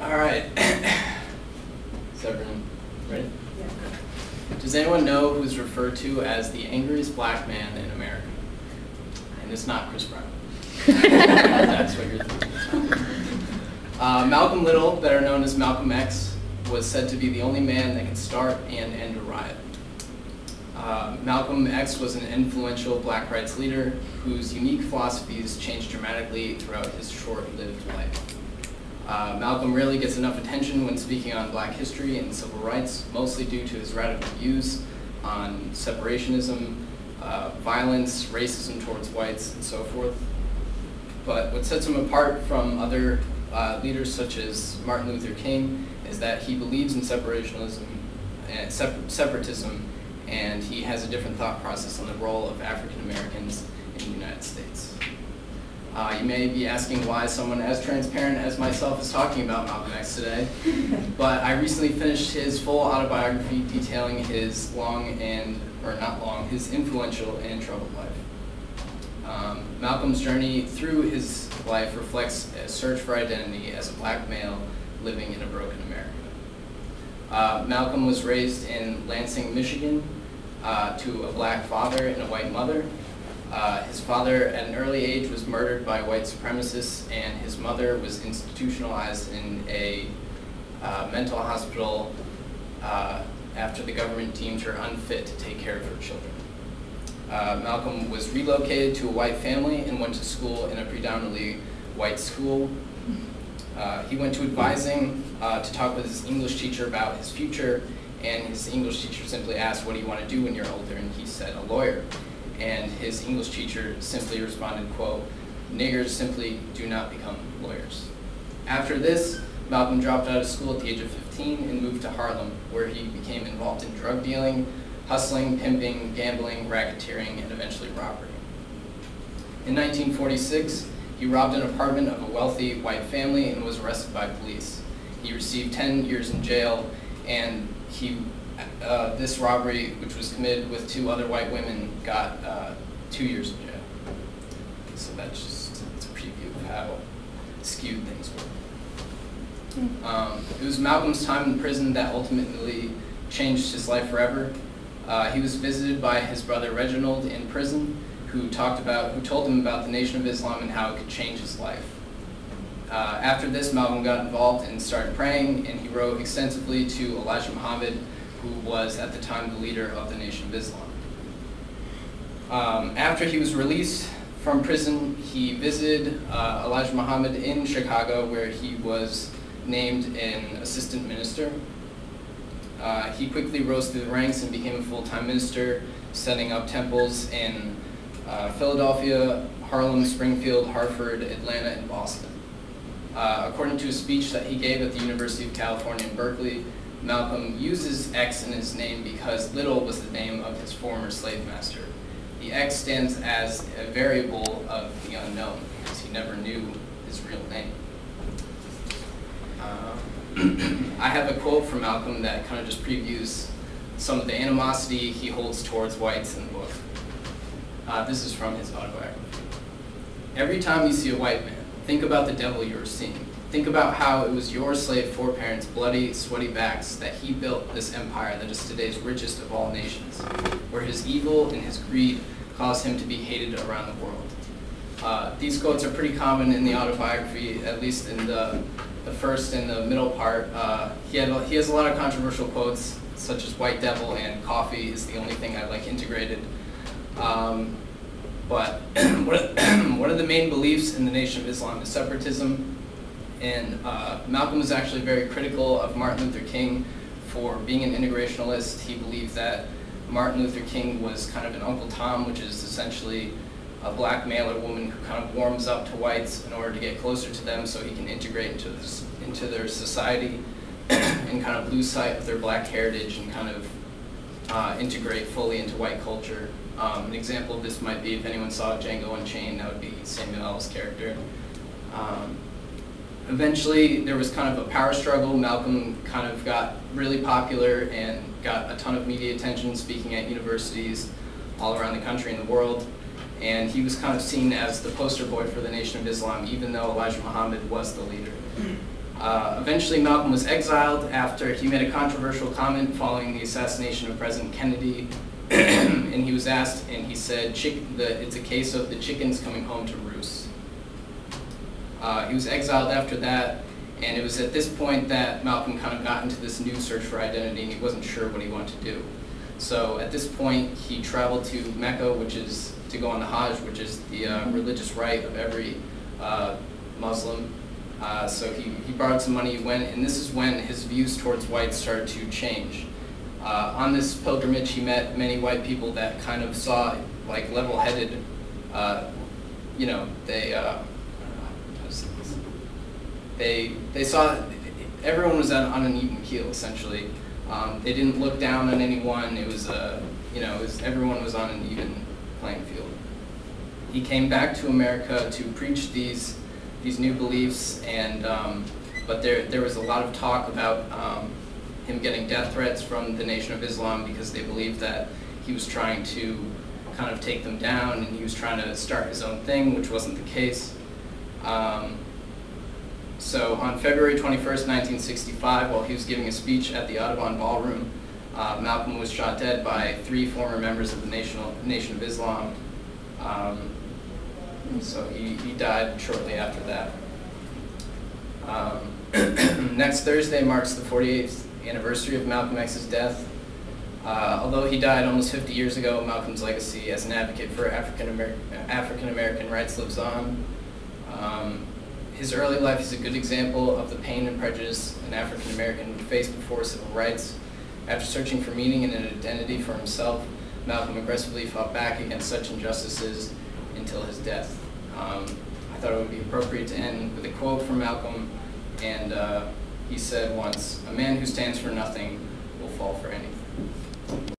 All right. Is everyone ready? Yeah. Does anyone know who's referred to as the angriest black man in America? And it's not Chris Brown. That's what you're thinking. Malcolm Little, better known as Malcolm X, was said to be the only man that could start and end a riot. Malcolm X was an influential black rights leader whose unique philosophies changed dramatically throughout his short-lived life. Malcolm rarely gets enough attention when speaking on black history and civil rights, mostly due to his radical views on separationism, violence, racism towards whites, and so forth. But what sets him apart from other leaders such as Martin Luther King is that he believes in separationism and separatism, and he has a different thought process on the role of African Americans in the United States. You may be asking why someone as transparent as myself is talking about Malcolm X today, but I recently finished his full autobiography detailing his his influential and troubled life. Malcolm's journey through his life reflects a search for identity as a black male living in a broken America. Malcolm was raised in Lansing, Michigan, to a black father and a white mother. His father, at an early age, was murdered by white supremacists, and his mother was institutionalized in a mental hospital after the government deemed her unfit to take care of her children. Malcolm was relocated to a white family and went to school in a predominantly white school. He went to advising to talk with his English teacher about his future, and his English teacher simply asked, "What do you want to do when you're older?" And he said, "A lawyer." And his English teacher simply responded, quote, "Niggers simply do not become lawyers." After this, Malcolm dropped out of school at the age of 15 and moved to Harlem, where he became involved in drug dealing, hustling, pimping, gambling, racketeering, and eventually robbery. In 1946, he robbed an apartment of a wealthy white family and was arrested by police. He received 10 years in jail, and this robbery, which was committed with 2 other white women, got 2 years in jail. So that's just a preview of how skewed things were. It was Malcolm's time in prison that ultimately changed his life forever. He was visited by his brother Reginald in prison, who told him about the Nation of Islam and how it could change his life. After this, Malcolm got involved and started praying, and he wrote extensively to Elijah Muhammad, who was at the time the leader of the Nation of Islam. After he was released from prison, he visited Elijah Muhammad in Chicago, where he was named an assistant minister. He quickly rose through the ranks and became a full-time minister, setting up temples in Philadelphia, Harlem, Springfield, Hartford, Atlanta, and Boston. According to a speech that he gave at the University of California in Berkeley, Malcolm uses X in his name because Little was the name of his former slave master. The X stands as a variable of the unknown, because he never knew his real name. I have a quote from Malcolm that kind of just previews some of the animosity he holds towards whites in the book. This is from his autobiography. "Every time you see a white man, think about the devil you are seeing. Think about how it was your slave foreparents' bloody, sweaty backs that he built this empire that is today's richest of all nations, where his evil and his greed caused him to be hated around the world." These quotes are pretty common in the autobiography, at least in the first and the middle part. He has a lot of controversial quotes, such as "white devil" and "coffee is the only thing I like integrated." But one of the main beliefs in the Nation of Islam is separatism. And Malcolm was actually very critical of Martin Luther King for being an integrationalist. He believed that Martin Luther King was kind of an Uncle Tom, which is essentially a black male or woman who kind of warms up to whites in order to get closer to them so he can integrate into their society and kind of lose sight of their black heritage and kind of integrate fully into white culture. An example of this might be, if anyone saw Django Unchained, that would be Samuel L's character. Eventually, there was kind of a power struggle. Malcolm kind of got really popular and got a ton of media attention speaking at universities all around the country and the world. And he was kind of seen as the poster boy for the Nation of Islam, even though Elijah Muhammad was the leader. Eventually, Malcolm was exiled after he made a controversial comment following the assassination of President Kennedy. And he was asked, and he said, it's a case of the chickens coming home to roost. He was exiled after that, and it was at this point that Malcolm kind of got into this new search for identity, and he wasn't sure what he wanted to do. So at this point, he traveled to Mecca, which is to go on the Hajj, which is the religious rite of every Muslim. So he borrowed some money, went, and this is when his views towards whites started to change. On this pilgrimage, he met many white people that kind of saw, like, level-headed, you know, they saw everyone was on an even keel, essentially. They didn't look down on anyone. It was, you know, everyone was on an even playing field. He came back to America to preach these new beliefs, and but there was a lot of talk about him getting death threats from the Nation of Islam because they believed that he was trying to kind of take them down, and he was trying to start his own thing, which wasn't the case. So on February 21st, 1965, while he was giving a speech at the Audubon Ballroom, Malcolm was shot dead by 3 former members of the Nation of Islam. So he died shortly after that. Next Thursday marks the 48th anniversary of Malcolm X's death. Although he died almost 50 years ago, Malcolm's legacy as an advocate for African American rights lives on. His early life is a good example of the pain and prejudice an African American would face before civil rights. After searching for meaning and an identity for himself, Malcolm aggressively fought back against such injustices until his death. I thought it would be appropriate to end with a quote from Malcolm, and he said once, "A man who stands for nothing will fall for anything."